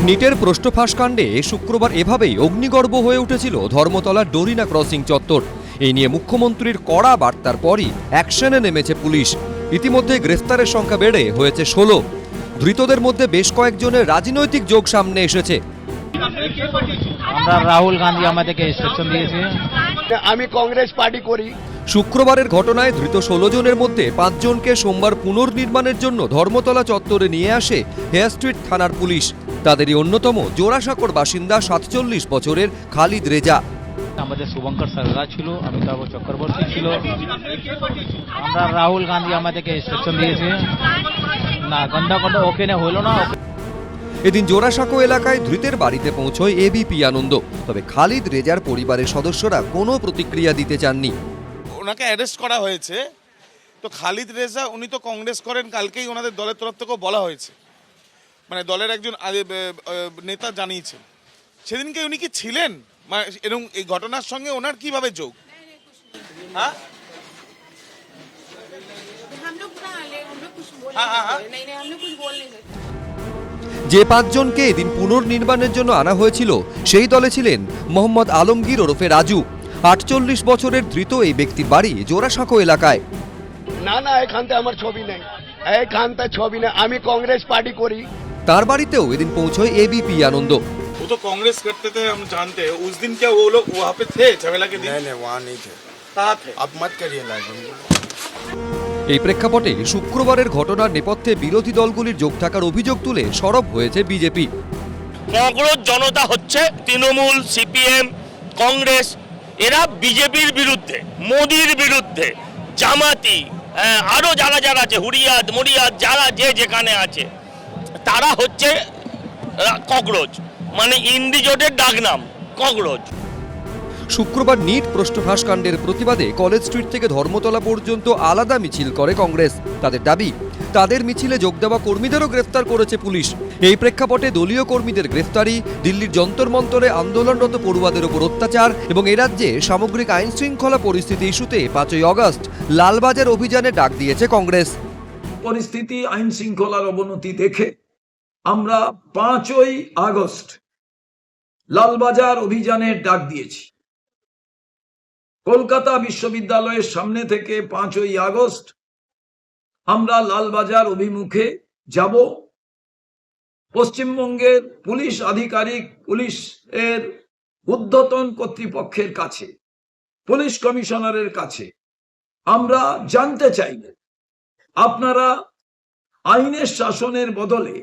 নিটের প্রশ্নফাঁস কাণ্ডে শুক্রবার এভাবেই অগ্নিগর্ভ হয়ে উঠেছিল ধর্মতলার ডোরিনা ক্রসিং চত্বর। এই নিয়ে মুখ্যমন্ত্রীর কড়া বার্তার পরই অ্যাকশনে নেমেছে পুলিশ। ইতিমধ্যে গ্রেফতারের সংখ্যা বেড়ে হয়েছে 16। ধৃতদের মধ্যে বেশ কয়েকজনের রাজনৈতিক যোগ সামনে এসেছে। আমরা রাহুল গান্ধী আমাদেরকে ইনস্ট্রাকশন দিয়েছে, আমি কংগ্রেস পার্টি করি। শুক্রবারের ঘটনায় ধৃত 16 জনের মধ্যে 5 জনকে সোমবার পুনর্নির্মাণের জন্য ধর্মতলা চত্বরে নিয়ে আসে হেয়ার স্ট্রিট থানার পুলিশ। তাদেরই অন্যতম জোড়াসাঁকোর বাসিন্দা 47 বছরের খালিদ রেজা। আমাদের শুভঙ্কর সরকার ছিল, অমিতাভ চক্রবর্তী ছিল। আমরা রাহুল গান্ধী আমাদেরকে ইনস্ট্রাকশন দিয়েছে, না গন্ডগোল ওখানে হলো না। এদিন জোড়াসাঁকো এলাকায় ধৃতের বাড়িতে পৌঁছয় এবিপি আনন্দ। তবে খালিদ রেজার পরিবারের সদস্যরা কোনো প্রতিক্রিয়া দিতে চাননি। ওনাকে অ্যারেস্ট করা হয়েছে, তো খালিদ রেজা উনি তো কংগ্রেস করেন। কালকেই ওনাদের দলের তরফ থেকেও বলা হয়েছে, মানে দলের একজন নেতা জানিয়েছেন। সেদিনকে উনি কি ছিলেন, মানে এরকম এই ঘটনার সঙ্গে ওনার কিভাবে যোগ? হ্যাঁ যে 5 জনকে এদিন পুনর্নির্মাণের জন্য আনা হয়েছিল সেই দলে ছিলেন মোহাম্মদ আলমগীর ওরফে রাজু। 48 বছরের ধৃত এই ব্যক্তির বাড়ি জোড়াসাঁকো এলাকায়। না না, এখানতে আমার ছবি নেই, এখানতে ছবি নেই। আমি কংগ্রেস পার্টি করি। তার বাড়িতেও এদিন পৌঁছয় এবিপি আনন্দ। वो तो कांग्रेस करते थे, हम जानते हैं। उस दिन क्या वो लोग वहाँ पे थे झमेला के दिन? नहीं वहाँ नहीं थे। कहाँ थे? आप मत करिए लाइव। এই প্রেক্ষাপটে শুক্রবারের ঘটনার নেপথ্যে বিরোধী দলগুলির যোগ থাকার অভিযোগ তুলে সরব হয়েছে বিজেপি। কংগ্রেস জনতা হচ্ছে তৃণমূল, সিপিএম, কংগ্রেস, এরা বিজেপির বিরুদ্ধে, মোদির বিরুদ্ধে, জামাতি, আরো যারা যারা আছে, হুরিয়াত মরিয়াত, যারা যে যেখানে আছে, তারা হচ্ছে ককরোচ, মানে ইন্ডিজোটের ডাকনাম ককরোচ। শুক্রবার নিট প্রশ্নফাঁস কাণ্ডের প্রতিবাদে কলেজ স্ট্রিট থেকে ধর্মতলা পর্যন্ত আলাদা মিছিল করে কংগ্রেস। তাদের দাবি, তাদের মিছিলে যোগ দেওয়া কর্মীদেরও গ্রেফতার করেছে পুলিশ। এই প্রেক্ষাপটে দলীয় কর্মীদের গ্রেফতারি, দিল্লির যন্তর মন্তরে আন্দোলনরত পড়ুয়াদের উপর অত্যাচার এবং এ রাজ্যে সামগ্রিক আইন শৃঙ্খলা পরিস্থিতি ইস্যুতে 5ই আগস্ট লালবাজার অভিযানে ডাক দিয়েছে কংগ্রেস। পরিস্থিতি আইন শৃঙ্খলার অবনতি দেখে আমরা 5ই আগস্ট লালবাজার অভিযানের ডাক দিয়েছি। কলকাতা বিশ্ববিদ্যালয়ের সামনে থেকে 5ই আগস্ট আমরা লালবাজার অভিমুখে যাব। পশ্চিমবঙ্গের পুলিশ আধিকারিক, পুলিশের ঊর্ধ্বতন কর্তৃপক্ষের কাছে, পুলিশ কমিশনারের কাছে আমরা জানতে চাইব, আপনারা আইনের শাসনের বদলে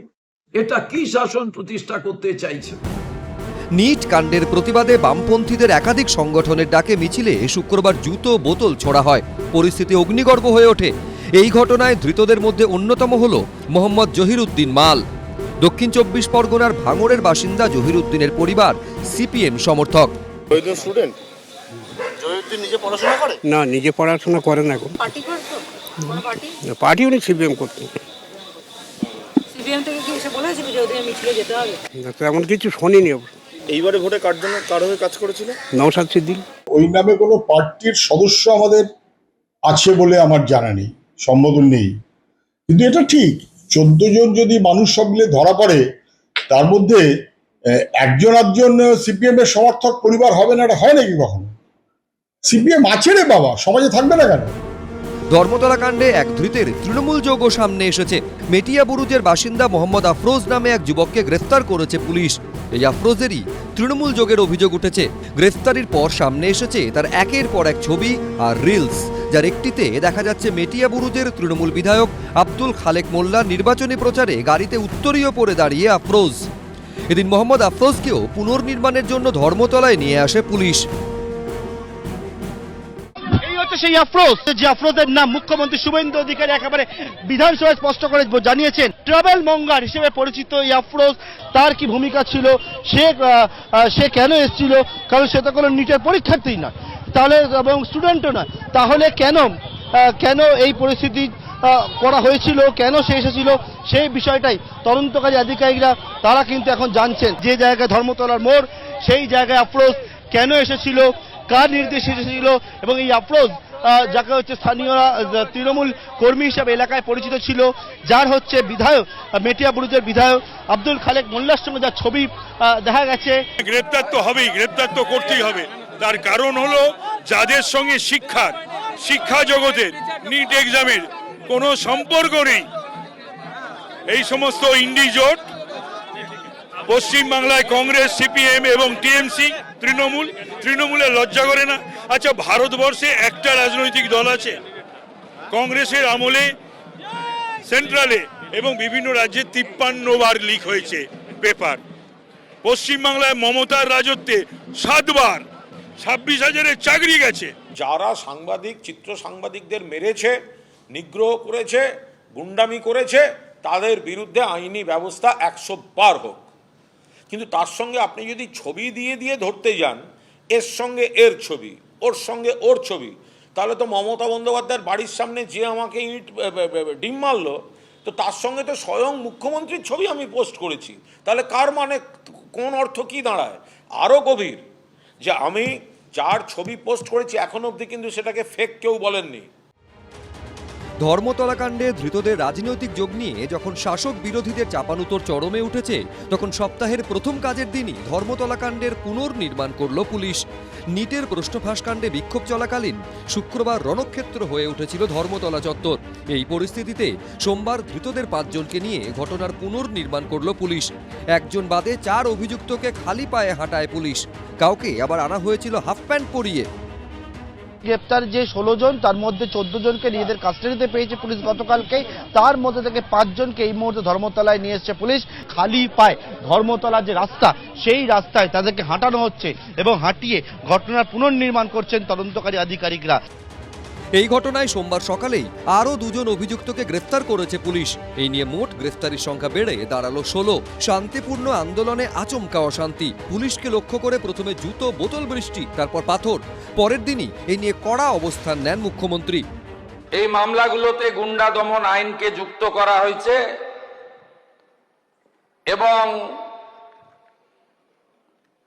এটা কি শাসন প্রতিষ্ঠা করতে চাইছেন? নিট কাণ্ডের প্রতিবাদে বামপন্থীদের একাধিক সংগঠনের ডাকে মিছিলে শুক্রবার জুতো বোতল ছোড়া হয়। পরিস্থিতি অগ্নিগর্ভ হয়ে ওঠে। এই ঘটনায় ধৃতদের মধ্যে অন্যতম হল মোহাম্মদ জহিরুদ্দিন মাল। দক্ষিণ 24 পরগনার ভাঙড়ের বাসিন্দা জহিরুদ্দিনের পরিবার সিপিএম সমর্থক। না, নিজে পড়াশোনা করে না এখন। পার্টি উনি সিপিএম করতেন। এমন কিছু শুনিনি। এইবারে ভোটে কার জন্য, কার হয়ে কাজ করেছিল? নওশাদ সিদ্দিকী। ওই নামে কোনো পার্টির সদস্য আমাদের আছে বলে আমার জানা নেই, সম্বোধন নেই। কিন্তু এটা ঠিক, 14 জন যদি মানুষ সব মিলে ধরা পড়ে, তার মধ্যে একজন সিপিএম এর সমর্থক পরিবার হবে না, এটা হয় নাকি কখনো? সিপিএম আছে রে বাবা, সমাজে থাকবে না কেন? ধর্মতলা কাণ্ডে এক ধৃতের তৃণমূল যোগও সামনে এসেছে। মেটিয়া বুরুজের বাসিন্দা মোহাম্মদ আফরোজ নামে এক যুবককে গ্রেফতার করেছে পুলিশ। এই আফরোজেরই তৃণমূল যোগের অভিযোগ উঠেছে। গ্রেফতারির পর সামনে এসেছে তার একের পর এক ছবি আর রিলস, যার একটিতে দেখা যাচ্ছে মেটিয়া বুরুজের তৃণমূল বিধায়ক আব্দুল খালেক মোল্লা নির্বাচনী প্রচারে গাড়িতে উত্তরীয় পরে দাঁড়িয়ে আফরোজ। এদিন মোহাম্মদ আফরোজকেও পুনর্নির্মাণের জন্য ধর্মতলায় নিয়ে আসে পুলিশ। সেই আফরোজ, যে আফরোজের নাম মুখ্যমন্ত্রী শুভেন্দু অধিকারী একেবারে বিধানসভায় স্পষ্ট করে জানিয়েছেন। ট্রাভেল মঙ্গার হিসেবে পরিচিত এই আফরোজ, তার কি ভূমিকা ছিল, সে কেন এসেছিল? কারণ সে তো কোনো নিটের পরীক্ষার্থী না, তাহলে এবং স্টুডেন্টও না। তাহলে কেন এই পরিস্থিতি করা হয়েছিল, কেন সে এসেছিল, সেই বিষয়টাই তদন্তকারী আধিকারিকরা তারা কিন্তু এখন জানছেন। যে জায়গায় ধর্মতলার মোড়, সেই জায়গায় আফরোজ কেন এসেছিল, কার নির্দেশে এসেছিল এবং এই আফরোজ যাকে হচ্ছে স্থানীয়রা তৃণমূল কর্মী হিসেবে এলাকায় পরিচিত ছিল, যার হচ্ছে বিধায়ক মেটিয়া বুরুজের বিধায়ক আব্দুল খালেক মোল্লার সঙ্গে যার ছবি দেখা গেছে। গ্রেপ্তার তো হবেই, গ্রেপ্তার তো করতেই হবে। তার কারণ হলো যাদের সঙ্গে শিক্ষা জগতের নিট এক্সামের কোনো সম্পর্ক নেই, এই সমস্ত ইন্ডি জোট, পশ্চিমবাংলায় কংগ্রেস, সিপিএম এবং টিএমসি, তৃণমূলের লজ্জা করে না? আচ্ছা, ভারতবর্ষে একটা রাজনৈতিক দল আছে, কংগ্রেসের আমলে সেন্ট্রালে এবং বিভিন্ন রাজ্যে 53 বার লিক হয়েছে পেপার। পশ্চিমবাংলায় মমতার রাজত্বে 7 বার 26,000-এর চাকরি গেছে। যারা চিত্র সাংবাদিকদের মেরেছে, নিগ্রহ করেছে, গুন্ডামি করেছে, তাদের বিরুদ্ধে আইনি ব্যবস্থা 100 বার হোক। কিন্তু তার সঙ্গে আপনি যদি ছবি দিয়ে ধরতে যান, এর সঙ্গে এর ছবি, ওর সঙ্গে ওর ছবি, তাহলে তো মমতা বন্দ্যোপাধ্যায়ের বাড়ির সামনে যে আমাকে ডিম মারলো, তো তার সঙ্গে তো স্বয়ং মুখ্যমন্ত্রীর ছবি আমি পোস্ট করেছি। তাহলে কার মানে, কোন অর্থ কি দাঁড়ায়? আরও গভীর, যে আমি যার ছবি পোস্ট করেছি এখন অবধি কিন্তু সেটাকে ফেক কেউ বলেননি। ধর্মতলা কাণ্ডে ধৃতদের রাজনৈতিক যোগ নিয়ে যখন শাসক বিরোধীদের চাপানুতোর চরমে উঠেছে, তখন সপ্তাহের প্রথম কাজের দিনই ধর্মতলা কাণ্ডের পুনর্নির্মাণ করল পুলিশ। নিটের প্রশ্নফাঁস কাণ্ডে বিক্ষোভ চলাকালীন শুক্রবার রণক্ষেত্র হয়ে উঠেছিল ধর্মতলা চত্বর। এই পরিস্থিতিতে সোমবার ধৃতদের 5 জনকে নিয়ে ঘটনার পুনর্নির্মাণ করল পুলিশ। একজন বাদে 4 অভিযুক্তকে খালি পায়ে হাঁটায় পুলিশ, কাউকে আবার আনা হয়েছিল হাফ প্যান্ট পরিয়ে। গ্রেপ্তার যে 16 জন, তার মধ্যে 14 জনকে নিজেদের কাস্টাডিতে পেয়েছে পুলিশ গতকালকেই। তার মধ্যে থেকে 5 জনকে এই মুহূর্তে ধর্মতলায় নিয়ে এসেছে পুলিশ। খালি পায়ে ধর্মতলার যে রাস্তা, সেই রাস্তায় তাদেরকে হাঁটানো হচ্ছে এবং হাঁটিয়ে ঘটনার পুনর্নির্মাণ করছেন তদন্তকারী আধিকারিকরা। এই ঘটনায় সোমবার সকালেই আরও 2 জন অভিযুক্তকে গ্রেফতার করেছে পুলিশ। এই নিয়ে মোট গ্রেফতারির সংখ্যা বেড়ে দাঁড়ালো 16। শান্তিপূর্ণ আন্দোলনে আচমকা অশান্তি, পুলিশকে লক্ষ্য করে প্রথমে জুতো, বোতল বৃষ্টি, তারপর পাথর। পরের দিনই এই নিয়ে কড়া অবস্থান নেন মুখ্যমন্ত্রী। এই মামলাগুলোতে গুন্ডা দমন আইনকে যুক্ত করা হয়েছে এবং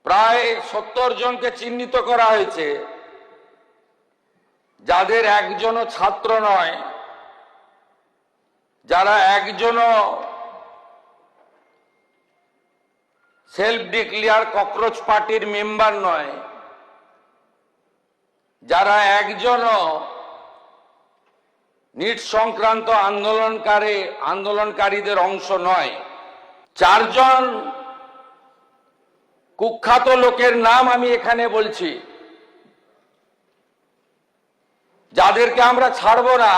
প্রায় 70 জনকে চিহ্নিত করা হয়েছে, যাদের একজনও ছাত্র নয়, যারা একজনও সেলফ ডিক্লেয়ার ককরোচ পার্টির মেম্বার নয়, যারা একজনও নিট সংক্রান্ত আন্দোলনকারীদের অংশ নয়। 4 জন কুখ্যাত লোকের নাম আমি এখানে বলছি, যাদেরকে আমরা ছাড়বো না।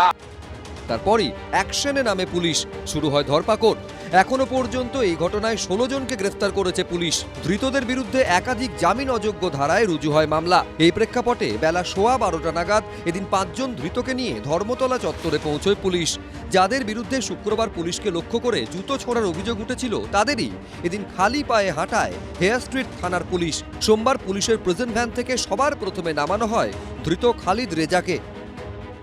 তারপরই অ্যাকশনে নামে পুলিশ, শুরু হয় ধরপাকড়। এখনো পর্যন্ত এই ঘটনায় 16 জনকে গ্রেফতার করেছে পুলিশ। ধৃতদের বিরুদ্ধে একাধিক জামিন অযোগ্য ধারায় রুজু হয় মামলা। এই প্রেক্ষাপটে বেলা 12:15 নাগাদ এদিন 5 জন ধৃতকে নিয়ে ধর্মতলা চত্বরে পৌঁছয় পুলিশ। যাদের বিরুদ্ধে শুক্রবার পুলিশকে লক্ষ্য করে জুতো ছোঁড়ার অভিযোগ উঠেছিল, তাদেরই এদিন খালি পায়ে হাঁটায় হেয়ার স্ট্রিট থানার পুলিশ। সোমবার পুলিশের প্রেজেন্ট ভ্যান থেকে সবার প্রথমে নামানো হয় ধৃত খালিদ রেজাকে।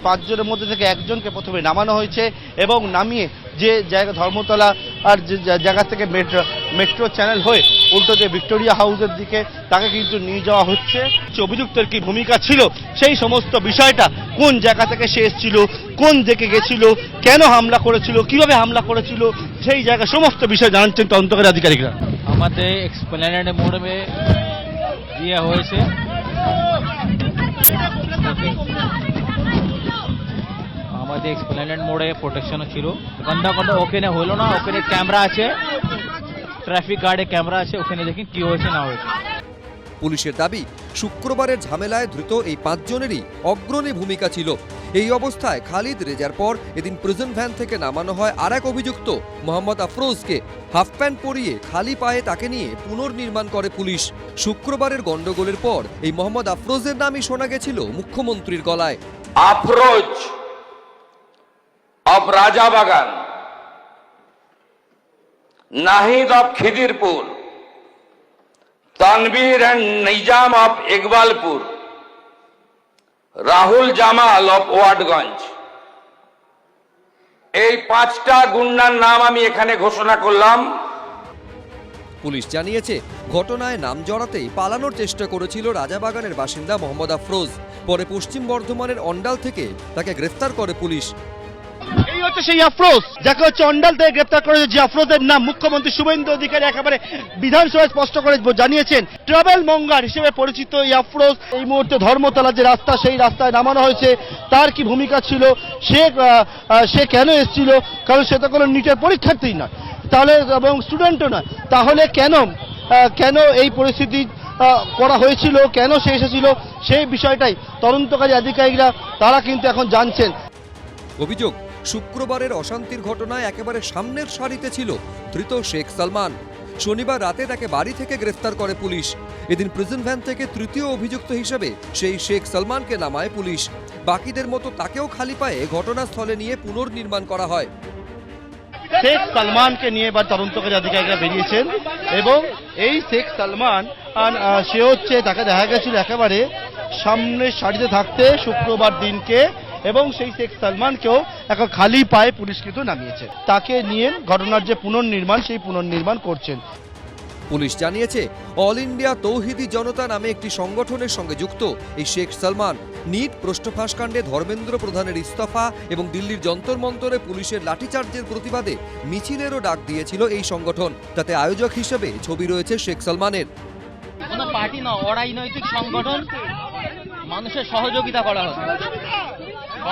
5 জনের মধ্যে থেকে 1 জনকে প্রথমে নামানো হয়েছে এবং নামিয়ে যে জায়গা ধর্মতলা আর যে জায়গা থেকে মেট্রো চ্যানেল হয়ে উল্টো যে ভিক্টোরিয়া হাউসের দিকে তাকে কিন্তু নিয়ে যাওয়া হচ্ছে। অভিযুক্তের কি ভূমিকা ছিল, সেই সমস্ত বিষয়টা, কোন জায়গা থেকে সে এসেছিল, কোন দিকে গেছিল, কেন হামলা করেছিল, কিভাবে হামলা করেছিল, সেই জায়গা সমস্ত বিষয় জানাচ্ছেন তদন্তকারী আধিকারিকরা। আমাদের এক্সপ্লেনেড মোড়ে দিয়ে হয়েছে। আমাদের এক্সপ্লেনেড মোড়ে প্রোটেকশন ছিল, গন্ধা ওখানে হলো না। ওখানে ক্যামেরা আছে, ট্রাফিক গার্ডে ক্যামেরা আছে, ওখানে দেখি কি হয়েছে না হয়েছে। পুলিশের দাবি, শুক্রবারের ঝামেলায় ধৃত এই 5 জনেরই অগ্রণী ভূমিকা ছিল। এই অবস্থায় খালিদ রেজার পর এদিন প্রিজন ভ্যান থেকে নামানো হয় আরেক অভিযুক্ত মোহাম্মদ আফরোজকে। হাফ প্যান্ট পরিয়ে খালি পায়ে তাকে নিয়ে পুনর্নির্মাণ করে পুলিশ। শুক্রবারের গন্ডগোলের পর এই মোহাম্মদ আফরোজের নামই শোনা গেছিল মুখ্যমন্ত্রীর গলায়। Afroz of Rajabagan, Nahid of Khidirpur, Tanvir and Nizam of Ekbalpur, Rahul Jamal of Watgunge. এই 5টা গুন্ডার নাম আমি এখানে ঘোষণা করলাম। পুলিশ জানিয়েছে ঘটনায় নাম জড়াতেই পালানোর চেষ্টা করেছিল রাজাবাগানের বাসিন্দা মোহাম্মদ আফরোজ। পরে পশ্চিম বর্ধমানের অন্ডাল থেকে তাকে গ্রেফতার করে পুলিশ। এই হচ্ছে সেই আফরোজ যাকে হচ্ছে অন্ডাল থেকে গ্রেপ্তার করেছে, যে আফরোজের নাম মুখ্যমন্ত্রী শুভেন্দু অধিকারী একেবারে বিধানসভায় স্পষ্ট করে জানিয়েছেন। ট্রাভেল মঙ্গার হিসেবে পরিচিত এই আফরোজ এই মুহূর্তে ধর্মতলা যে রাস্তা, সেই রাস্তায় নামানো হয়েছে। তার কি ভূমিকা ছিল, সে কেন এসেছিল? কারণ সে তো কোনো নিটের পরীক্ষার্থী নয়, তাহলে এবং স্টুডেন্টও নয়, তাহলে কেন এই পরিস্থিতি করা হয়েছিল, কেন সে এসেছিল, সেই বিষয়টাই তদন্তকারী আধিকারিকরা তারা কিন্তু এখন জানছেন। অভিযোগ, শুক্রবারের অশান্তির ঘটনায় একেবারে সামনের সারিতে ছিল ধৃত শেখ সালমান। শনিবার রাতে তাকে বাড়ি থেকে গ্রেফতার করে পুলিশ। এদিন প্রিজন ভ্যান থেকে তৃতীয় অভিযুক্ত হিসেবে সেই শেখ সালমানকে নামায় পুলিশ। বাকিদের মতো তাকেও খালি পায়ে ঘটনাস্থলে নিয়ে পুনর্নির্মাণ করা হয়। শেখ সালমানকে নিয়ে এবার তদন্তকারী আধিকারিকরা বেরিয়েছেন এবং এই শেখ সালমান সে হচ্ছে, তাকে দেখা গেছিল একেবারে সামনের সারিতে থাকতে শুক্রবার দিনকে, এবং সেই শেখ সালমানকেও এখন খালি পায়ে পুলিশ কিন্তু নামিয়েছে। তাকে নিয়ে ঘটনার যে পুনর্নির্মাণ, সেই পুনর্নির্মাণ করছেন। পুলিশ জানিয়েছে, অল ইন্ডিয়া তৌহিদি জনতা নামে একটি সংগঠনের সঙ্গে যুক্ত এই শেখ সালমান নিট প্রশ্নফাঁস কাণ্ডে ধর্মেন্দ্র প্রধানের ইস্তফা এবং দিল্লির যন্তর মন্তরে পুলিশের লাঠিচার্জের প্রতিবাদে মিছিলেরও ডাক দিয়েছিল এই সংগঠন। তাতে আয়োজক হিসেবে ছবি রয়েছে শেখ সালমানের। কোনো পার্টি না, অরাজনৈতিক সংগঠন, মানুষের সহযোগিতা করা হতো,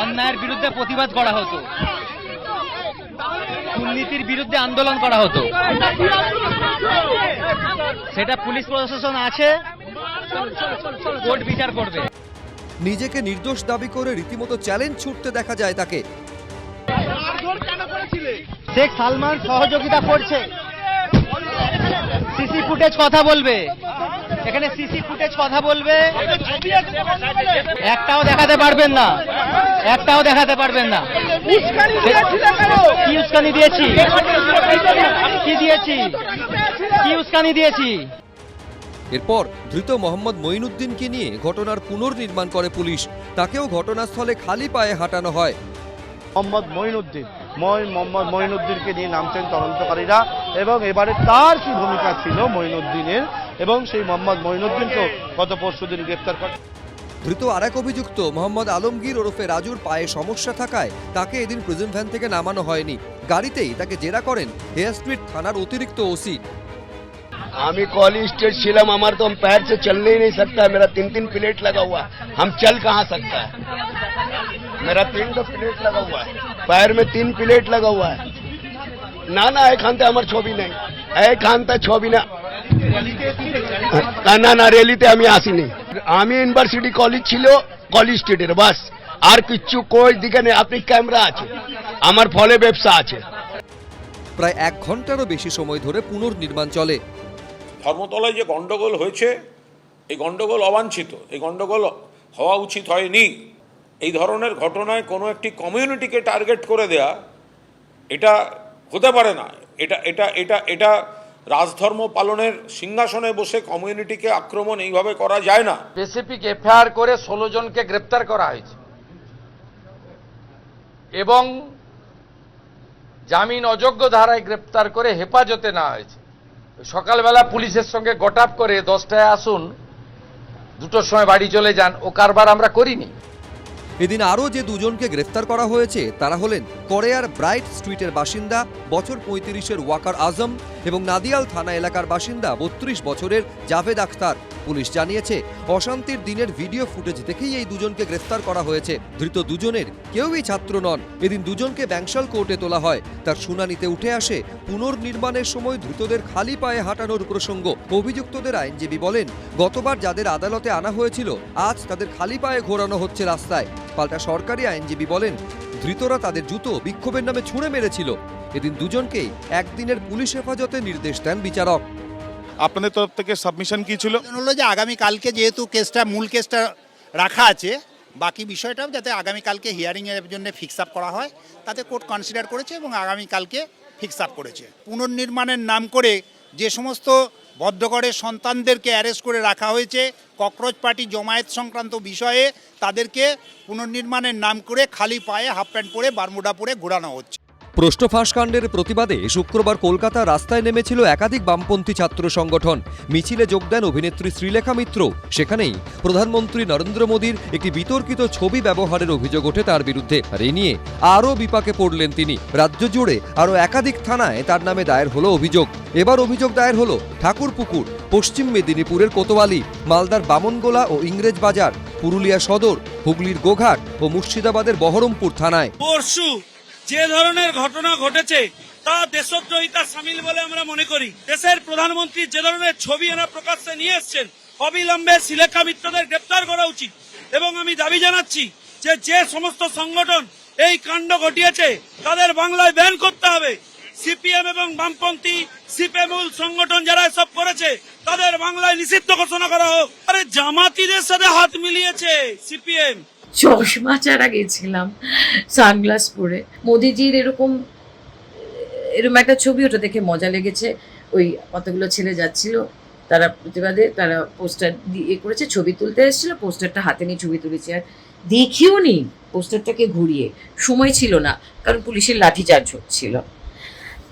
অন্যায়ের বিরুদ্ধে প্রতিবাদ করা হতো, দুর্নীতির বিরুদ্ধে আন্দোলন করা হতো। সেটা পুলিশ প্রশাসন আছে, কোর্ট বিচার করবে। নিজেকে নির্দোষ দাবি করে রীতিমতো চ্যালেঞ্জ ছুটতে দেখা যায় তাকে। শেখ সালমান সহযোগিতা করছে, সিসি ফুটেজ কথা বলবে, এখানে সিসি ফুটেজ কথা বলবে, একটাও দেখাতে পারবেন না, একটাও দেখাতে পারবেন না। কি উস্কানি দিয়েছি, কি দিয়েছি, কি উস্কানি দিয়েছি। এরপর ধৃত মোহাম্মদ মঈনুদ্দিনকে নিয়ে ঘটনার পুনর্নির্মাণ করে পুলিশ। তাকেও ঘটনাস্থলে খালি পায়ে হাঁটানো হয়। মোহাম্মদ মঈনুদ্দিনকে নিয়ে নামছেন তদন্তকারীরা, এবং এবারে তার কি ভূমিকা ছিল মঈনুদ্দিনের, এবং সেই মোহাম্মদ মঈনুদ্দিনকেও গত পরশুদিন গ্রেপ্তার করে। ধৃত আরেক অভিযুক্ত মোহাম্মদ আলমগীর ওরফে রাজুর পায়ে সমস্যা থাকায় তাকে এদিন প্রিজন ভ্যান থেকে নামানো হয়নি। গাড়িতেই তাকে জেরা করেন হেয়ার স্ট্রিট থানার অতিরিক্ত ওসি। আমি कॉलेज स्टेट छिलम, हमारे तो हम पैर से चलने ही नहीं सकता है। मेरा 3 प्लेट लगा हुआ है, हम चल कहाँ सकता है? मेरा 3 प्लेट लगा हुआ है, पैर में 3 प्लेट लगा हुआ है। না এখানতে আমার ছবি নেই, এখানতে ছবি না, না রেলিতে আমি আসিনি। আমি ইউনিভার্সিটি কলেজ ছিল কলেজ স্ট্রিটের, বাস আর কিচ্ছু কই দিকে নেই। আপনি ক্যামেরা আছে, আমার ফলে ব্যবসা আছে। প্রায় 1 ঘন্টারও বেশি সময় ধরে পুনর্নির্মাণ চলে। ধর্মতলায় যে গন্ডগোল হয়েছে, এই গন্ডগোল অবাঞ্ছিত, এই গন্ডগোল হওয়া উচিত হয়নি। এই ধরনের ঘটনায় কোনো একটি কমিউনিটিকে টার্গেট করে দেয়া, এটা হতে পারে না। এটা রাজধর্ম পালনের সিংহাসনে বসে কমিউনিটিকে আক্রমণ এইভাবে করা যায় না। স্পেসিফিক এফআইআর করে 16 জনকে গ্রেপ্তার করা হয়েছে এবং জামিন অযোগ্য ধারায় গ্রেপ্তার করে হেফাজতে নেওয়া হয়েছে। সকালবেলা পুলিশের সঙ্গে গট করে 10টায় আসুন, 2টোর সময় বাড়ি চলে যান, ও কারবার আমরা করিনি। এদিন আরও যে দুজনকে গ্রেফতার করা হয়েছে তারা হলেন কোরিয়ার ব্রাইট স্ট্রিটের বাসিন্দা বছর 35-এর ওয়াকার আজম এবং নাদিয়াল থানা এলাকার বাসিন্দা 32 বছরের জাভেদ আখতার। পুলিশ জানিয়েছে, অশান্তির দিনের ভিডিও ফুটেজ দেখেই এই দুজনকে গ্রেফতার করা হয়েছে। ধৃত দুজনের কেউই ছাত্র নন। এদিন দুজনকে ব্যাংশাল কোর্টে তোলা হয়। তার শুনানিতে উঠে আসে পুনর্নির্মাণের সময় ধৃতদের খালি পায়ে হাঁটানোর প্রসঙ্গ। অভিযুক্তদের আইনজীবী বলেন, গতবার যাদের আদালতে আনা হয়েছিল আজ তাদের খালি পায়ে ঘোরানো হচ্ছে রাস্তায়। পাল্টা সরকারি আইনজীবী বলেন, ধৃতরা তাদের জুতো বিক্ষোভের নামে ছুঁড়ে মেরেছিল। এদিন দুজনকেই একদিনের পুলিশ হেফাজতে নির্দেশ দেন বিচারক। আপনাদের তরফ থেকে সাবমিশন কি ছিল? হলো যে আগামীকালকে যেহেতু মূল কেসটা রাখা আছে, বাকি বিষয়টাও যাতে আগামীকালকে হিয়ারিংয়ের জন্য ফিক্স আপ করা হয়, তাতে কোর্ট কনসিডার করেছে এবং আগামীকালকে ফিক্স আপ করেছে। পুনর্নির্মাণের নাম করে যে সমস্ত ভদ্রগড়ের সন্তানদেরকে অ্যারেস্ট করে রাখা হয়েছে ককরোচ পার্টি জমায়েত সংক্রান্ত বিষয়ে, তাদেরকে পুনর্নির্মাণের নাম করে খালি পায়ে হাফ প্যান্ট পরে বারমুডা পরে ঘোরানো হচ্ছে। প্রশ্ন ফাঁস কাণ্ডের প্রতিবাদে শুক্রবার কলকাতা রাস্তায় নেমেছিল একাধিক বামপন্থী ছাত্র সংগঠন। মিছিলে যোগ দেন অভিনেত্রী শ্রীলেখা মিত্র। সেখানেই প্রধানমন্ত্রী নরেন্দ্র মোদীর একটি বিতর্কিত ছবি ব্যবহারের অভিযোগ ওঠে তার বিরুদ্ধে। আর এ নিয়ে আরও বিপাকে পড়লেন তিনি। রাজ্য জুড়ে আরও একাধিক থানায় তার নামে দায়ের হলো অভিযোগ। এবার অভিযোগ দায়ের হলো ঠাকুরপুকুর, পশ্চিম মেদিনীপুরের কোতোয়ালি, মালদার বামনগোলা ও ইংরেজ বাজার, পুরুলিয়া সদর, হুগলির গোঘাট ও মুর্শিদাবাদের বহরমপুর থানায়। পরশু যে ধরনের ঘটনা ঘটেছে তা দেশদ্রোহিতা সামিল বলে আমরা মনে করি। দেশের প্রধানমন্ত্রী যে ধরনের ছবি এরা প্রকাশ্যে নিয়ে এসছেন, অবিলম্বে শ্রীলেখা মিত্রদের গ্রেপ্তার করা উচিত। এবং আমি দাবি জানাচ্ছি যে সমস্ত সংগঠন এই কাণ্ড ঘটিয়েছে তাদের বাংলায় ব্যান করতে হবে। সিপিএম এবং বামপন্থী সিপিএমুল সংগঠন যারা এসব করেছে তাদের বাংলায় নিষিদ্ধ ঘোষণা করা হোক। আরে জামাতিদের সাথে হাত মিলিয়েছে সিপিএম। চশমা ছাড়া গেছিলাম সানগ্লাস পরে, মোদিজির এরকম একটা ছবি, ওটা দেখে মজা লেগেছে। ওই কতগুলো ছেলে যাচ্ছিল, তারা প্রতিবাদে তারা পোস্টার দিয়ে করেছে, ছবি তুলতে এসেছিল, পোস্টারটা হাতে নিয়ে ছবি তুলেছে। আর দেখিও নি পোস্টারটাকে ঘুরিয়ে, সময় ছিল না কারণ পুলিশের লাঠিচার্জ হচ্ছিল।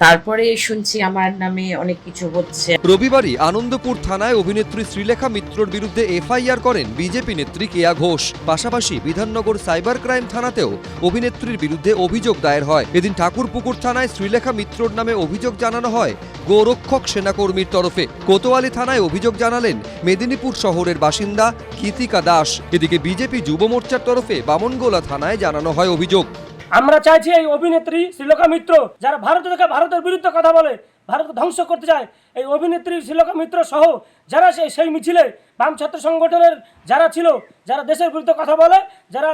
তারপরে শুনছি আমার নামে অনেক কিছু হচ্ছে। রবিবারই আনন্দপুর থানায় অভিনেত্রী শ্রীলেখা মিত্রর বিরুদ্ধে এফআইআর করেন বিজেপি নেত্রী কেয়া ঘোষ। পাশাপাশি বিধাননগর সাইবার ক্রাইম থানাতেও অভিনেত্রীর বিরুদ্ধে অভিযোগ দায়ের হয়। এদিন ঠাকুরপুকুর থানায় শ্রীলেখা মিত্রর নামে অভিযোগ জানানো হয় গোরক্ষক সেনাকর্মীর তরফে। কোতোয়ালি থানায় অভিযোগ জানালেন মেদিনীপুর শহরের বাসিন্দা কৃতিকা দাস। এদিকে বিজেপি যুব মোর্চার তরফে বামনগোলা থানায় জানানো হয় অভিযোগ। আমরা চাইছি এই অভিনেত্রী শ্রীলেখা মিত্র, যারা ভারতের বিরুদ্ধে কথা বলে, ভারতকে ধ্বংস করতে চায়, এই অভিনেত্রী শ্রীলেখা মিত্র সহ যারা সেই মিছিলে বাম ছাত্র সংগঠনের যারা ছিল, যারা দেশের বিরুদ্ধে কথা বলে, যারা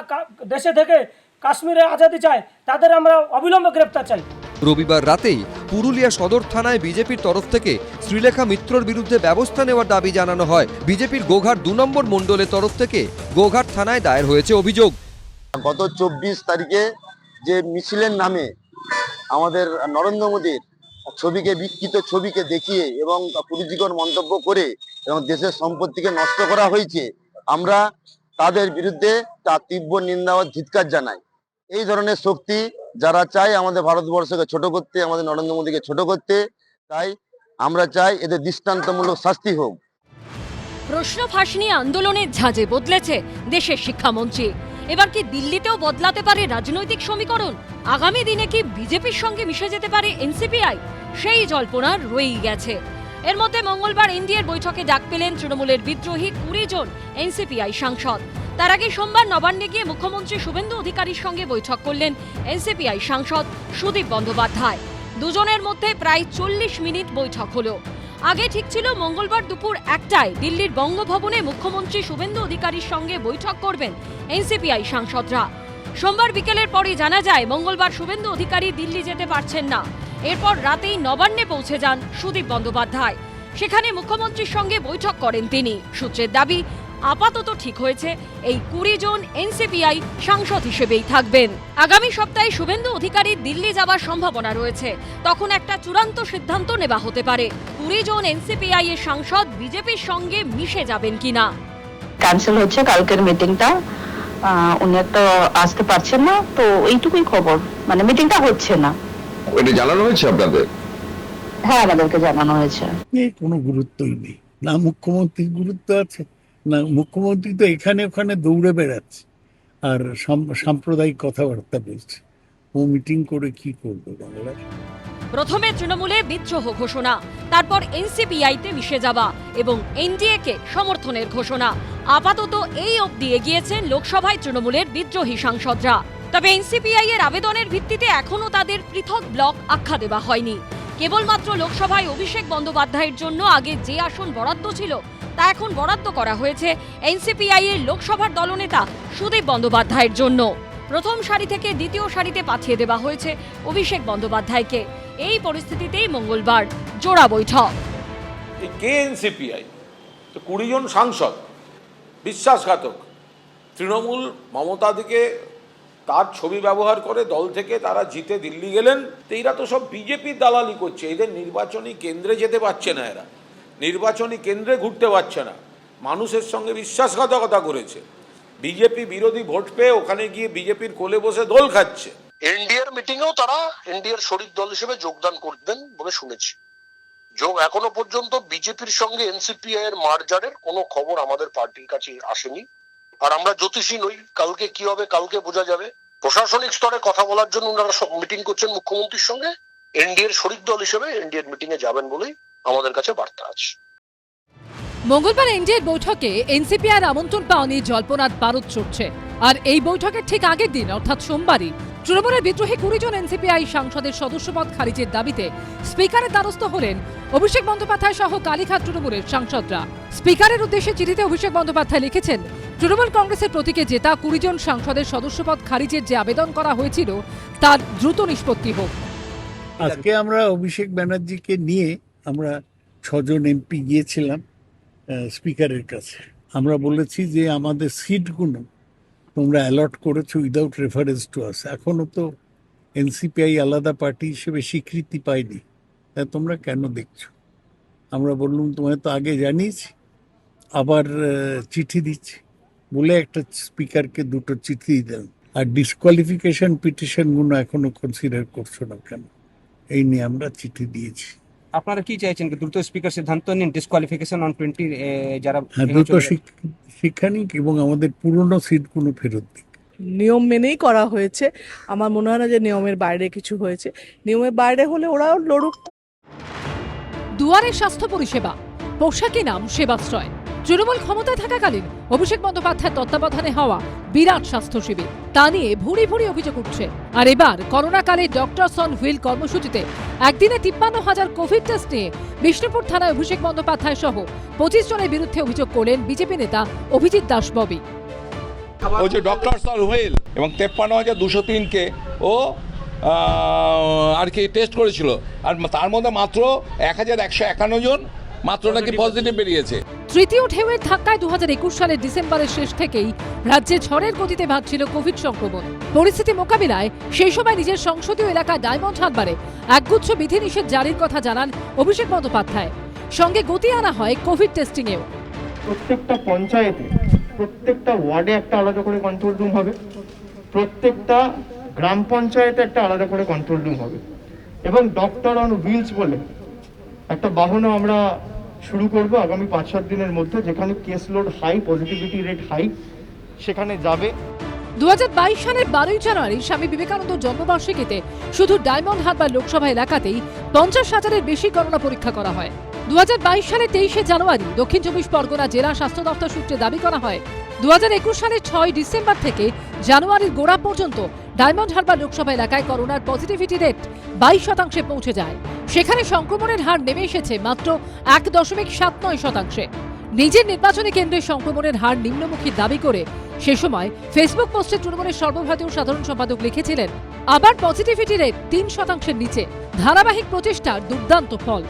দেশে থেকে কাশ্মীরে আজাদি চায়, তাদের আমরা অবিলম্বে গ্রেপ্তার চাই। রবিবার রাতেই পুরুলিয়া সদর থানায় বিজেপির তরফ থেকে শ্রীলেখা মিত্রর বিরুদ্ধে ব্যবস্থা নেওয়ার দাবি জানানো হয়। বিজেপির গোঘাট 2 নম্বর মণ্ডলের তরফ থেকে গোঘাট থানায় দায়ের হয়েছে অভিযোগ। গত 24 তারিখে যে মিছিলের নামে আমাদের নরেন্দ্র মোদীর ছবিকে, বিকৃত ছবিকে দেখিয়ে এবং কুরুচিকর মন্তব্য করে এবং দেশের সম্পত্তিকে নষ্ট করা হয়েছে, আমরা তাদের বিরুদ্ধে তা তীব্র নিন্দা ও ধিক্কার জানাই। এই ধরনের শক্তি যারা চায় আমাদের ভারতবর্ষকে ছোট করতে, আমাদের নরেন্দ্র মোদীকে ছোট করতে, তাই আমরা চাই এদের দৃষ্টান্তমূলক শাস্তি হোক। প্রশ্ন ফাঁস নিয়ে আন্দোলনের ঝাঁজে বদলেছে দেশের শিক্ষামন্ত্রী। এবার কি দিল্লিতেও বদলাতে পারে রাজনৈতিক সমীকরণ? আগামী দিনে কি বিজেপির সঙ্গে মিশে যেতে পারে এনসিপিআই? সেই জল্পনা রয়েই গেছে। এর মধ্যে মঙ্গলবার এনডিএর বৈঠকে ডাক পেলেন তৃণমূলের বিদ্রোহী 20 জন এনসিপিআই সাংসদ। তার আগে সোমবার নবান্নে গিয়ে মুখ্যমন্ত্রী শুভেন্দু অধিকারীর সঙ্গে বৈঠক করলেন এনসিপিআই সাংসদ সুদীপ বন্দ্যোপাধ্যায়। দুজনের মধ্যে প্রায় 40 মিনিট বৈঠক হলো। আগে ঠিক ছিল মঙ্গলবার দুপুর 1টায় দিল্লির বঙ্গভবনে মুখ্যমন্ত্রী শুভেন্দু অধিকারীর সঙ্গে বৈঠক করবেন এনসিপিআই সাংসদরা। সোমবার বিকেলের পরই জানা যায় মঙ্গলবার শুভেন্দু অধিকারী দিল্লি যেতে পারছেন না। এরপর রাতেই নবান্নে পৌঁছে যান সুদীপ বন্দ্যোপাধ্যায়। সেখানে মুখ্যমন্ত্রীর সঙ্গে বৈঠক করেন তিনি। সূত্রের দাবি, আপাতত ঠিক হয়েছে এই 20 জন এনসিপিআই সাংসদ হিসেবেই থাকবেন। আগামী সপ্তাহে শুভেন্দু অধিকারীর দিল্লি যাওয়ার সম্ভাবনা রয়েছে। তখন একটা চূড়ান্ত সিদ্ধান্ত নেওয়া হতে পারে 20 জন এনসিপিআই এর সাংসদ বিজেপির সঙ্গে মিশে যাবেন কিনা। ক্যান্সেল হচ্ছে কালকের মিটিংটা, উনি তো আসতে পারছেন না, তো এইটুকুই খবর, মানে মিটিংটা হচ্ছে না। এটা জানানো হয়েছে আপনাদের? হ্যাঁ, আমাদেরকে জানানো হয়েছে। কোনো গুরুত্বই নেই, না মুখ্যমন্ত্রীর গুরুত্ব আছে, না মুখ্যমন্ত্রী তো এখানে ওখানে দৌড়ে বেড়াচ্ছে আর সাম্প্রদায়িক কথাবার্তা বলছে। ও মিটিং করে কি করবে বাংলার? প্রথমে তৃণমূলে বিদ্রোহ ঘোষণা, তারপর এনসিপিআইতে মিশে যাওয়া এবং এনডিএ কে সমর্থনের ঘোষণা। আপাতত এই অবধি এগিয়েছেন লোকসভায় তৃণমূলের বিদ্রোহী সাংসদরা। তবে এনসিপিআই এর আবেদনের ভিত্তিতে এখনো তাদের পৃথক ব্লক আখ্যা দেওয়া হয়নি। কেবলমাত্র লোকসভায় অভিষেক বন্দ্যোপাধ্যায়ের জন্য আগে যে আসন বরাদ্দ ছিল তা এখন বরাদ্দ করা হয়েছে এনসিপিআই এর লোকসভার দলনেতা সুদীপ বন্দ্যোপাধ্যায়ের জন্য। প্রথম সারি থেকে দ্বিতীয় সারিতে পাঠিয়ে দেওয়া হয়েছে অভিষেক বন্দ্যোপাধ্যায়কে। এই পরিস্থিতিতেই মঙ্গলবার জোড়া বৈঠক। কে এনসিপিআই? তো 20 জন সাংসদ বিশ্বাসঘাতক। তৃণমূল মমতা দিকে তার ছবি ব্যবহার করে দল থেকে তারা জিতে দিল্লি গেলেন। তো এরা তো সব বিজেপির দালালি করছে। এদের নির্বাচনী কেন্দ্রে যেতে পারছে না, এরা নির্বাচনী কেন্দ্রে ঘুরতে পারছে না, মানুষের সঙ্গে বিশ্বাসঘাতকতা করেছে। বিজেপি বিরোধী ভোট পেয়ে ওখানে গিয়ে বিজেপির কোলে বসে দোল খাচ্ছে। এনডিএর মিটিংয়েও তারা এনডিএর শরিক দল হিসেবে যোগদান করবেন বলে শুনেছি। এখনো পর্যন্ত বিজেপির সঙ্গে এনসিপিআই এর মার্জারের কোনো খবর আমাদের পার্টির কাছে আসেনি। আর আমরা জ্যোতিষী নই, কালকে কি হবে কালকে বোঝা যাবে। প্রশাসনিক স্তরে কথা বলার জন্য ওনারা সব মিটিং করছেন মুখ্যমন্ত্রীর সঙ্গে, এনডিএর শরিক দল হিসেবে এনডিএর মিটিং এ যাবেন বলেই আমাদের কাছে বার্তা আছে। মঙ্গলবার এনডিএর বৈঠকে এনসিপিআর আমন্ত্রণ পাওয়া নিয়ে জল্পনার বারুদ চড়ছে। আর এই বৈঠকের ঠিক আগের দিন অর্থাৎ সোমবারই তৃণমূলের বিদ্রোহী 20 জন এনসিপিআই সাংসদের সদস্যপদ খারিজের দাবিতে স্পিকারের দ্বারস্থ হলেন অভিষেক বন্দ্যোপাধ্যায় সহ কালীঘাট তৃণমূলের সাংসদরা। স্পিকারের উদ্দেশ্যে চিঠিতে অভিষেক বন্দ্যোপাধ্যায় লিখেছেন, তৃণমূল কংগ্রেসের প্রতীকে জেতা 20 জন সাংসদের সদস্যপদ খারিজের যে আবেদন করা হয়েছিল তার দ্রুত নিষ্পত্তি হোক। আজকে আমরা অভিষেক ব্যানার্জিকে নিয়ে আমরা 6 জন এমপি গিয়েছিলাম স্পিকারের কাছে। আমরা বলেছি যে আমাদের সিটগুলো তোমরা অ্যালট করেছো উইদাউট রেফারেন্স টু আস। এখনো তো এনসিপিআই আলাদা পার্টি হিসেবে স্বীকৃতি পায়নি, তা তোমরা কেন দেখছো? আমরা বললাম তোমায় তো আগে জানিয়েছি, আবার চিঠি দিচ্ছি বলে একটা স্পিকারকে 2টো চিঠি দেন। আর ডিসকোয়ালিফিকেশন পিটিশনগুলো এখনো কনসিডার করছো না কেন, এই নিয়ে আমরা চিঠি দিয়েছি। আপনারা কি চাইছেন? দ্রুত স্পিকার সিদ্ধান্ত নিন, ডিসকোয়ালিফিকেশন অন 20 যারা দ্রুত শিক্ষা নিক এবং আমাদের পুরনো সিটগুলো ফেরত দিক। নিয়ম মেনেই করা হয়েছে, আমার মনে হয় না যে নিয়মের বাইরে কিছু হয়েছে। নিয়মের বাইরে হলে ওরাও লড়ুক। দুয়ারে স্বাস্থ্য পরিষেবা, পোশাকি নাম সেবাশ্রয়। তৃণমূল ক্ষমতায় থাকাকালীন অভিষেক বন্দ্যোপাধ্যায়ের তত্ত্বাবধানে হওয়া বিরাট স্বাস্থ্য শিবির, তা নিয়ে ভুরি ভুরি অভিযোগ উঠছে। আর এবার করোনাকালে ডক্টরস অন হুইল কর্মসূচিতে একদিনে 53,000 কোভিড টেস্ট নিয়ে বিষ্ণুপুর থানায় অভিষেক বন্দ্যোপাধ্যায় সহ 25 জনের বিরুদ্ধে অভিযোগ করলেন বিজেপি নেতা অভিজিৎ দাস ববি। ওই যে ডক্টরস অন হুইল এবং 53,203কে ও আর কি টেস্ট করেছিল, আর তার মধ্যে মাত্র 1,151 জন মাত্র নাকি পজিটিভ বেরিয়েছে। তৃতীয় ঢেউয়ের ধাক্কায় 2021 সালের ডিসেম্বরের শেষ থেকেই রাজ্যে ঝড়ের গতিতে ভাগছিল কোভিড সংক্রমণ। পরিস্থিতি মোকাবিলায় সেই সময় নিজের সংসদীয় এলাকা ডায়মন্ড হারবারে একগুচ্ছ বিধিনিষেধ জারির কথা জানান অভিষেক বন্দ্যোপাধ্যায়। সঙ্গে গতি আনা হয় কোভিড টেস্টিংয়েও। প্রত্যেকটা পঞ্চায়েতে, প্রত্যেকটা ওয়ার্ডে একটা আলাদা করে কন্ট্রোল রুম হবে, প্রত্যেকটা গ্রাম পঞ্চায়েতে একটা আলাদা করে কন্ট্রোল রুম হবে, এবং ডক্টর অন হুইলস বলে একটা বাহনও আমরা শুরু করব আগামী 5-7 দিনের মধ্যে, যেখানে case load high, positivity rate high, সেখানে যাবে। 2022 সালের 12ই জানুয়ারি স্বামী বিবেকানন্দ জন্মবার্ষিকীতে শুধু ডায়মন্ড হারবার লোকসভা এলাকাতেই 50,000-এর বেশি করোনা পরীক্ষা করা হয়। 2022 সালের 23শে জানুয়ারি দক্ষিণ 24 পরগনা জেলা স্বাস্থ্য দপ্তর সূত্রে দাবি করা হয় 2021 সালের 6 ডিসেম্বর থেকে জানুয়ারির গোড়া পর্যন্ত ডায়মন্ড হারবার লোকসভা এলাকায় করোনার পজিটিভিটি রেট 22% পৌঁছে যায়। সেখানে সংক্রমণের হার নেমে এসেছে মাত্র 1.79%। নিজের নির্বাচনী কেন্দ্রে সংক্রমণের হার নিম্নমুখী দাবি করে সে সময় ফেসবুক পোস্টে তৃণমূলের সর্বভারতীয় সাধারণ সম্পাদক লিখেছিলেন, আবার পজিটিভিটি রেট 3%-এর নিচে, ধারাবাহিক প্রচেষ্টার দুর্দান্ত ফল।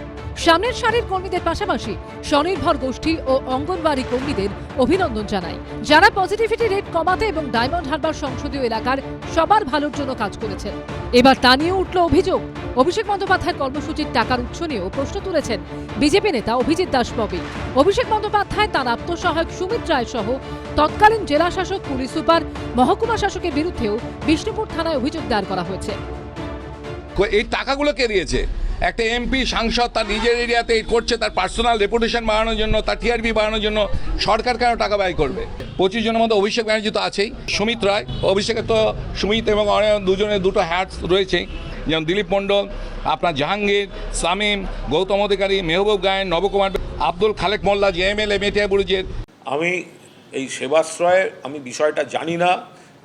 সামনের সারির কর্মীদের পাশাপাশি স্বনির্ভর গোষ্ঠী ও অঙ্গনওয়াড়ি কর্মীদের অভিনন্দন জানাই, যারা পজিটিভিটি রেট কমাতে এবং ডায়মন্ড হারবার সংসদীয় এলাকার সবার ভালোর জন্য কাজ করেছেন। এবার তা নিয়ে উঠল অভিযোগ, অভিষেক বন্দ্যোপাধ্যায়ের কর্মসূচির টাকার উৎস নিয়েও প্রশ্ন তুলেছেন বিজেপি নেতা অভিজিৎ দাস ববি। অভিষেক বন্দ্যোপাধ্যায় তার আত্মসহায়ক সুমিত রায় সহ তৎকালীন জেলা শাসক, পুলিশ সুপার, মহকুমা শাসকের বিরুদ্ধেও বিষ্ণুপুর থানায় অভিযোগ দায়ের করা হয়েছে। এই টাকাগুলো কে দিয়েছে? একটা এমপি সাংসদ তার নিজের এরিয়াতে করছে, তার পার্সোনাল রেপুটেশন বাড়ানোর জন্য, তার টিআরপি বাড়ানোর জন্য সরকার কেন টাকা ব্যয় করবে? 25 জনের মধ্যে অভিষেক ব্যানার্জি তো আছেই, সুমিত রায়, অভিষেকের তো সুমিত এবং দুজনের 2টো হ্যাটস রয়েছেই, যেমন দিলীপ মণ্ডল, আপনার জাহাঙ্গীর, সামিম, গৌতম অধিকারী, মেহবুব গায়েন, নবকুমার, আব্দুল খালেক মোল্লা, যে এমএলএ মেটিয়াবুরুজের। আমি এই সেবাশ্রয়ে আমি বিষয়টা জানি না,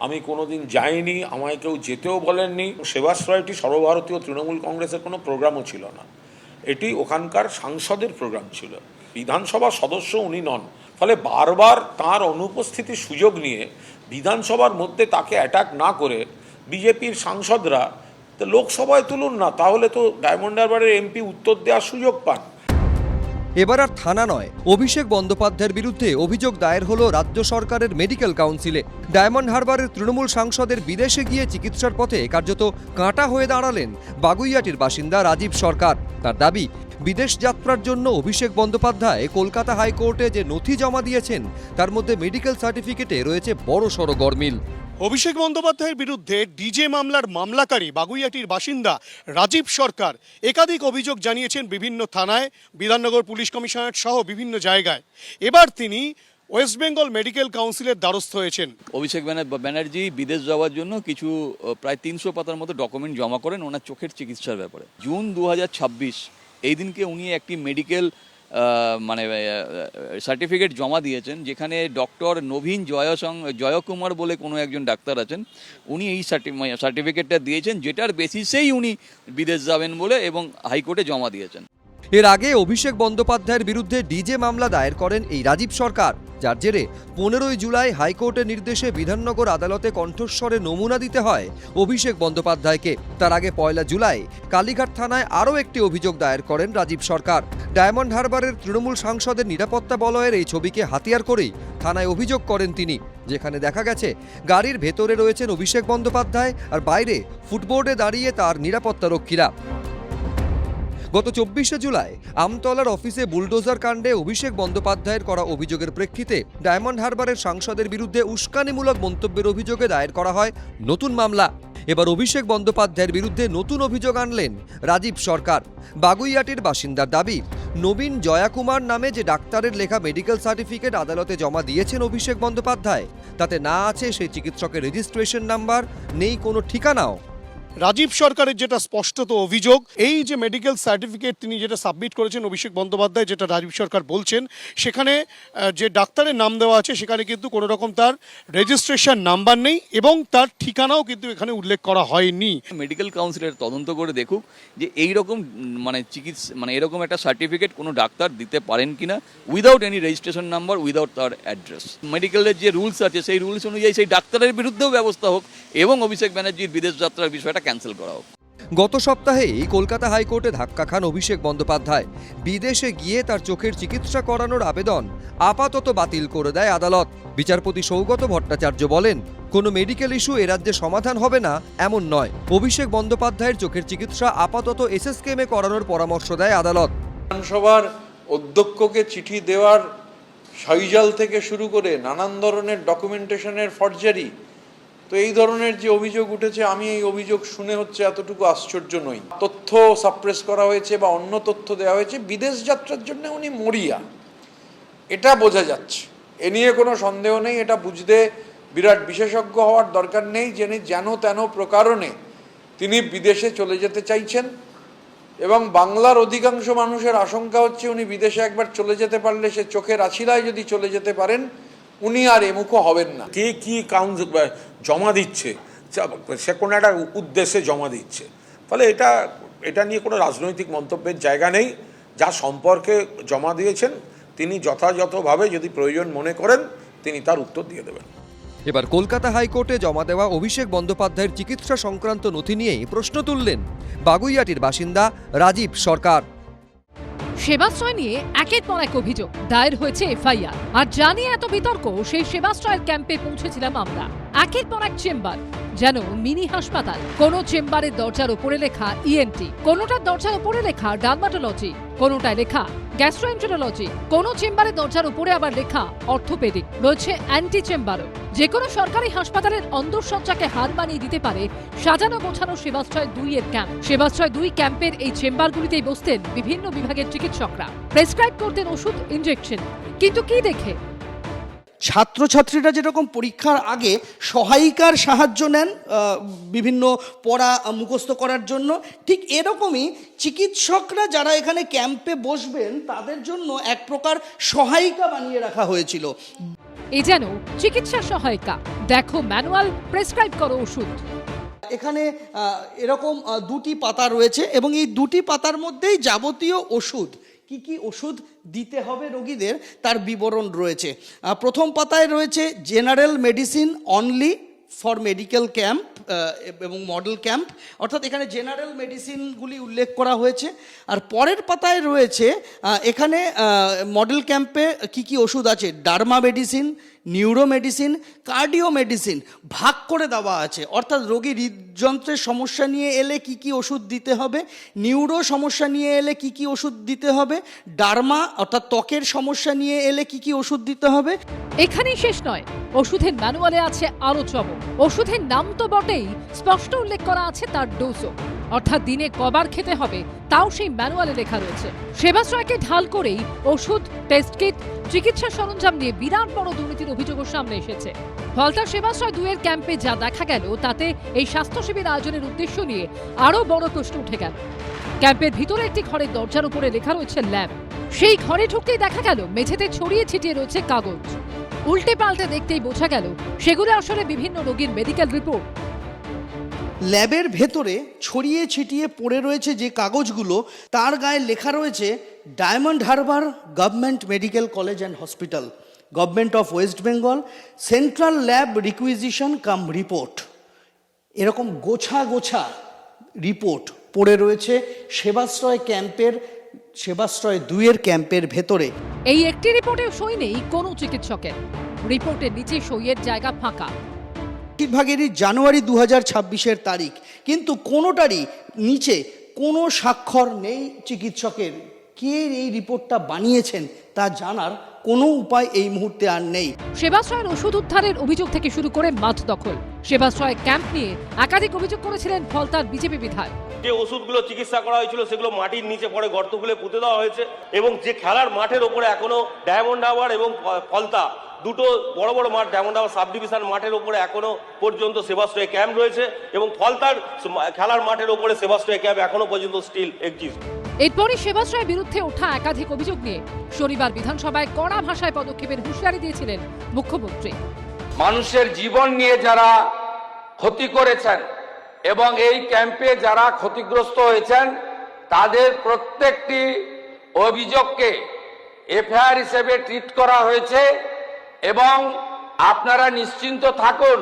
আমি কোনোদিন যাইনি, আমায় কেউ যেতেও বলেননি। সেবাশ্রয়টি সর্বভারতীয় তৃণমূল কংগ্রেসের কোনো প্রোগ্রামও ছিল না, এটি ওখানকার সাংসদের প্রোগ্রাম ছিল। বিধানসভার সদস্য উনি নন, ফলে বারবার তার অনুপস্থিতির সুযোগ নিয়ে বিধানসভার মধ্যে তাকে অ্যাটাক না করে বিজেপির সাংসদরা তো লোকসভায় তুলুন না, তাহলে তো ডায়মন্ড হারবারের এমপি উত্তর দেওয়ার সুযোগ পান। এবার আর থানা নয়, অভিষেক বন্দ্যোপাধ্যায়ের বিরুদ্ধে অভিযোগ দায়ের হলো রাজ্য সরকারের মেডিকেল কাউন্সিলে। ডায়মন্ড হারবারের তৃণমূল সাংসদের বিদেশে গিয়ে চিকিৎসার পথে কার্যত কাঁটা হয়ে দাঁড়ালেন বাগুইয়াটির বাসিন্দা রাজীব সরকার। তার দাবি, বিদেশ যাত্রার জন্য অভিষেক বন্দ্যোপাধ্যায় কলকাতা হাইকোর্টে যে নথি জমা দিয়েছেন তার মধ্যে মেডিকেল সার্টিফিকেটে রয়েছে বড়সড় গরমিল। অভিষেক বন্দ্যোপাধ্যায়ের বিরুদ্ধে ডিজে মামলার মামলাকারী বাগুইআটির বাসিন্দা রাজীব সরকার একাধিক অভিযোগ জানিয়েছেন বিভিন্ন থানায়, বিধাননগর পুলিশ কমিশনারেট সহ বিভিন্ন জায়গায়। এবার তিনি ওয়েস্ট বেঙ্গল মেডিকেল কাউন্সিলের দ্বারস্থ হয়েছেন। অভিষেক ব্যানার্জি বিদেশ যাওয়ার জন্য কিছু প্রায় 300 পাতার মতো ডকুমেন্ট জমা করেন ওনার চোখের চিকিৎসার ব্যাপারে। জুন 2026 এই দিনকে উনি একটি মেডিকেল সার্টিফিকেট জমা দিয়েছেন, যেখানে ডক্টর নবীন জয়কুমার বলে কোনো একজন ডাক্তার আছেন, উনি এই সার্টিফিকেটটা দিয়েছেন, যেটার বেসিসেই উনি বিদেশ যাবেন বলে এবং হাইকোর্টে জমা দিয়েছেন। এর আগে অভিষেক বন্দ্যোপাধ্যায়ের বিরুদ্ধে ডিজে মামলা দায়ের করেন এই রাজীব সরকার, যার জেরে 15 জুলাই হাইকোর্টের নির্দেশে বিধাননগর আদালতে কণ্ঠস্বরে নমুনা দিতে হয় অভিষেক বন্দ্যোপাধ্যায়কে। তার আগে 1 জুলাই কালীঘাট থানায় আরও একটি অভিযোগ দায়ের করেন রাজীব সরকার। ডায়মন্ড হারবারের তৃণমূল সাংসদের নিরাপত্তা বলয়ের এই ছবিকে হাতিয়ার করেই থানায় অভিযোগ করেন তিনি, যেখানে দেখা গেছে গাড়ির ভেতরে রয়েছেন অভিষেক বন্দ্যোপাধ্যায় আর বাইরে ফুটবোর্ডে দাঁড়িয়ে তার নিরাপত্তা রক্ষীরা। গত 24 জুলাই আমতলার অফিসে বুলডোজার কাণ্ডে অভিষেক বন্দ্যোপাধ্যায়ের করা অভিযোগের প্রেক্ষিতে ডায়মন্ড হারবারের সাংসদের বিরুদ্ধে উস্কানিমূলক মন্তব্যের অভিযোগে দায়ের করা হয় নতুন মামলা। এবার অভিষেক বন্দ্যোপাধ্যায়ের বিরুদ্ধে নতুন অভিযোগ আনলেন রাজীব সরকার। বাগুইআটির বাসিন্দার দাবি, নবীন জয়কুমার নামে যে ডাক্তারের লেখা মেডিকেল সার্টিফিকেট আদালতে জমা দিয়েছেন অভিষেক বন্দ্যোপাধ্যায়, তাতে না আছে সেই চিকিৎসকের রেজিস্ট্রেশন নাম্বার, নেই কোনো ঠিকানাও। রাজীব সরকারের যেটা স্পষ্টত অভিযোগ, এই যে মেডিকেল সার্টিফিকেট তিনি যেটা সাবমিট করেছেন অভিষেক বন্দ্যোপাধ্যায়, যেটা রাজীব সরকার বলছেন, সেখানে যে ডাক্তারের নাম দেওয়া আছে সেখানে কিন্তু কোনো রকম তার রেজিস্ট্রেশন নাম্বার নেই এবং তার ঠিকানাও কিন্তু এখানে উল্লেখ করা হয়নি। মেডিকেল কাউন্সিলের তদন্ত করে দেখুক যে এই রকম এরকম একটা সার্টিফিকেট কোনো ডাক্তার দিতে পারেন কিনা without any registration number, without তার অ্যাড্রেস। মেডিকেলের যে রুলস আছে সেই রুলস অনুযায়ী সেই ডাক্তারের বিরুদ্ধেও ব্যবস্থা হোক এবং অভিষেক ব্যানার্জির বিদেশ যাত্রার বিষয়টা ক্যান্সেল করা হোক। গত সপ্তাহেই কলকাতা হাইকোর্টে ধাক্কা খান অভিষেক বন্দ্যোপাধ্যায়। বিদেশে গিয়ে তার চোখের চিকিৎসা করানোর আবেদন আপাতত বাতিল করে দেয় আদালত। বিচারপতি সৌগত ভট্টাচার্য বলেন, কোনো মেডিকেল ইস্যু এ রাজ্যে সমাধান হবে না এমন নয়। অভিষেক বন্দ্যোপাধ্যায়ের চোখের চিকিৎসা আপাতত এসএসকেএমে করানোর পরামর্শ দেয় আদালত। বিধানসভার অধ্যক্ষকে চিঠি দেওয়ার সাইজাল থেকে শুরু করে নানান ধরনের ডকুমেন্টেশনের ফর্জারি, তো এই ধরনের যে অভিযোগ উঠেছে, আমি এই অভিযোগ শুনে হচ্ছে এতটুকু আশ্চর্য নই। তথ্য সাপ্রেস করা হয়েছে বা অন্য তথ্য দেওয়া হয়েছে, বিদেশ যাত্রার জন্য উনি মরিয়া, এটা বোঝা যাচ্ছে। এ নিয়ে কোনো সন্দেহ নেই, এটা বুঝতে বিরাট বিশেষজ্ঞ হওয়ার দরকার নেই। যিনি যেন তেন প্রকারণে তিনি বিদেশে চলে যেতে চাইছেন এবং বাংলার অধিকাংশ মানুষের আশঙ্কা হচ্ছে উনি বিদেশে একবার চলে যেতে পারলে, সে চোখের আছিলায় যদি চলে যেতে পারেন, উনি আর এমুখো হবেন না। কে কি কাউন্সিল জমা দিচ্ছে, সে কোনো একটা উদ্দেশ্যে জমা দিচ্ছে, ফলে এটা নিয়ে কোনো রাজনৈতিক মন্তব্যের জায়গা নেই। যা সম্পর্কে জমা দিয়েছেন তিনি যথাযথভাবে যদি প্রয়োজন মনে করেন তিনি তার উত্তর দিয়ে দেবেন। এবার কলকাতা হাইকোর্টে জমা দেওয়া অভিষেক বন্দ্যোপাধ্যায়ের চিকিৎসা সংক্রান্ত নথি নিয়েই প্রশ্ন তুললেন বাগুইআটির বাসিন্দা রাজীব সরকার। সেবাশ্রয় নিয়ে একের পর এক অভিযোগ দায়ের হয়েছে এফআইআর, আর জানিয়ে এত বিতর্ক, সেই সেবাশ্রয়ের ক্যাম্পে পৌঁছেছিলাম আমরা। একের পর এক চেম্বার, যেন মিনি হাসপাতাল। কোন চেম্বারের দরজার উপরে লেখা ইএনটি, কোনটার দরজার উপরে লেখা ডার্মাটোলজি, কোনটায় লেখা গ্যাস্ট্রোএন্টারোলজি, কোন চেম্বারের দরজার উপরে আবার লেখা অর্থোপেডিক, রয়েছে অ্যান্টি চেম্বারও। যে কোনো সরকারি হাসপাতালের অন্দরসজ্জাকে হার মানিয়ে দিতে পারে সাজানো গোছানো সেবাশ্রয় 2 এর ক্যাম্প। সেবাশ্রয় 2 ক্যাম্পের এই চেম্বারগুলিতেই বসতেন বিভিন্ন বিভাগের চিকিৎসকরা, প্রেসক্রাইব করতেন ওষুধ, ইনজেকশন। কিন্তু কি দেখে? ছাত্রছাত্রীরা যেরকম পরীক্ষার আগে সহায়িকার সাহায্য নেন বিভিন্ন পড়া মুখস্থ করার জন্য, ঠিক এরকমই চিকিৎসকরা যারা এখানে ক্যাম্পে বসবেন তাদের জন্য এক প্রকার সহায়িকা বানিয়ে রাখা হয়েছিল। এ যেন চিকিৎসা সহায়িকা, দেখো ম্যানুয়াল, প্রেসক্রাইব করো ওষুধ। এখানে এরকম 2টি পাতা রয়েছে এবং এই 2টি পাতার মধ্যেই যাবতীয় ওষুধ, কি কি ওষুধ দিতে হবে রোগীদের তার বিবরণ রয়েছে। প্রথম পাতায় রয়েছে general medicine only for medical camp এবং মডেল ক্যাম্প, অর্থাৎ এখানে জেনারেল মেডিসিনগুলি উল্লেখ করা হয়েছে। আর পরের পাতায় রয়েছে এখানে মডেল ক্যাম্পে কি কি ওষুধ আছে, derma medicine, neuro medicine, cardio medicine ভাগ করে দেওয়া আছে। অর্থাৎ রোগী হৃদযন্ত্রের সমস্যা নিয়ে এলে কি কি ওষুধ দিতে হবে, নিউরো সমস্যা নিয়ে এলে কি কি ওষুধ দিতে হবে, ডার্মা অর্থাৎ ত্বকের সমস্যা নিয়ে এলে কি কি ওষুধ দিতে হবে। এখানেই শেষ নয়, ওষুধের ম্যানুয়ালে আছে আরো চমক। ওষুধের নাম তো বটেই, স্পষ্ট উল্লেখ করা আছে তার ডোজও, অর্থাৎ দিনে কবার খেতে হবে তাও সেই ম্যানুয়ালে লেখা রয়েছে। সেবাশ্রয়কে ঢাল করেই ওষুধ, টেস্ট কিট, চিকিৎসা সরঞ্জাম নিয়ে বিরাট বড় দুর্নীতির অভিযোগও সামনে এসেছে। ফলতার সেবাশ্রয় 2-এর ক্যাম্পে যা দেখা গেল তাতে এই স্বাস্থ্য শিবির আয়োজনের উদ্দেশ্য নিয়ে আরো বড় প্রশ্ন উঠে গেল। ক্যাম্পের ভিতরে একটি ঘরের দরজার উপরে লেখা রয়েছে ল্যাব। সেই ঘরে ঢুকতেই দেখা গেল মেঝেতে ছড়িয়ে ছিটিয়ে রয়েছে কাগজ। উল্টে পাল্টে দেখতেই বোঝা গেল সেগুলো আসলে বিভিন্ন রোগীর মেডিকেল রিপোর্ট। ল্যাবের ভেতরে ছড়িয়ে ছিটিয়ে পড়ে রয়েছে যে কাগজগুলো, তার গায়ে লেখা রয়েছে Diamond Harbour government medical college and hospital, government of West Bengal, central lab requisition cum report. এরকম গোছা গোছা রিপোর্ট পড়ে রয়েছে সেবাশ্রয় ক্যাম্পের, সেবাশ্রয় 2-এর ক্যাম্পের ভেতরে। এই একটি রিপোর্টেও সই নেই কোনো চিকিৎসকের। রিপোর্টের নিচে সইয়ের জায়গা ফাঁকা। বেশিরভাগেরই জানুয়ারি 2026-এর তারিখ, কিন্তু কোনোটারই নিচে কোনো স্বাক্ষর নেই চিকিৎসকের। কে এই রিপোর্টটা বানিয়েছেন তা জানার কোনো উপায় এই মুহূর্তে আর নেই। সেবাশ্রয়ের ওষুধ উদ্ধারের অভিযোগ থেকে শুরু করে মাঠ দখল, সেবাশ্রয় ক্যাম্প নিয়ে একাধিক অভিযোগ করেছিলেন ফলতার বিজেপি বিধায়ক। যে ওষুধগুলো চিকিৎসা করা হয়েছিল সেগুলো মাটির নিচে পড়ে গর্ত খুলে পুঁতে দেওয়া হয়েছে, এবং যে খেলার মাঠের ওপরে এখনো ডায়মন্ড হারবার এবং ফলতা দুটো বড় বড় মাঠ, ডায়মন্ড হারবার সাব ডিভিশন মাঠের ওপরে এখনো পর্যন্ত সেবাশ্রয় ক্যাম্প রয়েছে, এবং ফলতার খেলার মাঠের ওপরে সেবাশ্রয় ক্যাম্প এখনো পর্যন্ত স্টিল এক্সিস্ট। এরপরই সেবাশ্রয়ের বিরুদ্ধে ওঠা একাধিক অভিযোগ নিয়ে শনিবার বিধানসভায় কড়া ভাষায় পদক্ষেপের হুঁশিয়ারি দিয়েছিলেন মুখ্যমন্ত্রী। মানুষের জীবন নিয়ে যারা ক্ষতি করেছেন এবং এই ক্যাম্পে যারা ক্ষতিগ্রস্ত হয়েছেন তাদের প্রত্যেকটি অভিযোগকে এফআইআর হিসেবে ট্রিট করা হয়েছে, এবং আপনারা নিশ্চিন্ত থাকুন,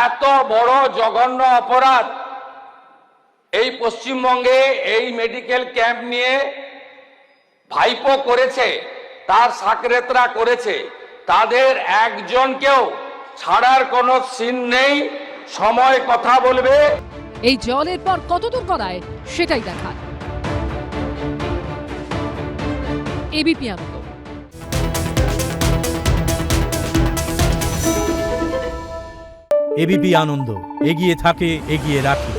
এত বড় জঘন্য অপরাধ এই পশ্চিমবঙ্গে এই মেডিকেল ক্যাম্প নিয়ে ভাইপো করেছে, তার সাকরেতরা করেছে, তাদের একজনকেও ছাড়ার কোনো সিন নেই। সময় কথা বলবে। এই জলের পর কতদূর গড়ায় সেটাই দেখার। এবিপি আনন্দ। এবিপি আনন্দ, এগিয়ে থাকে, এগিয়ে রাখে।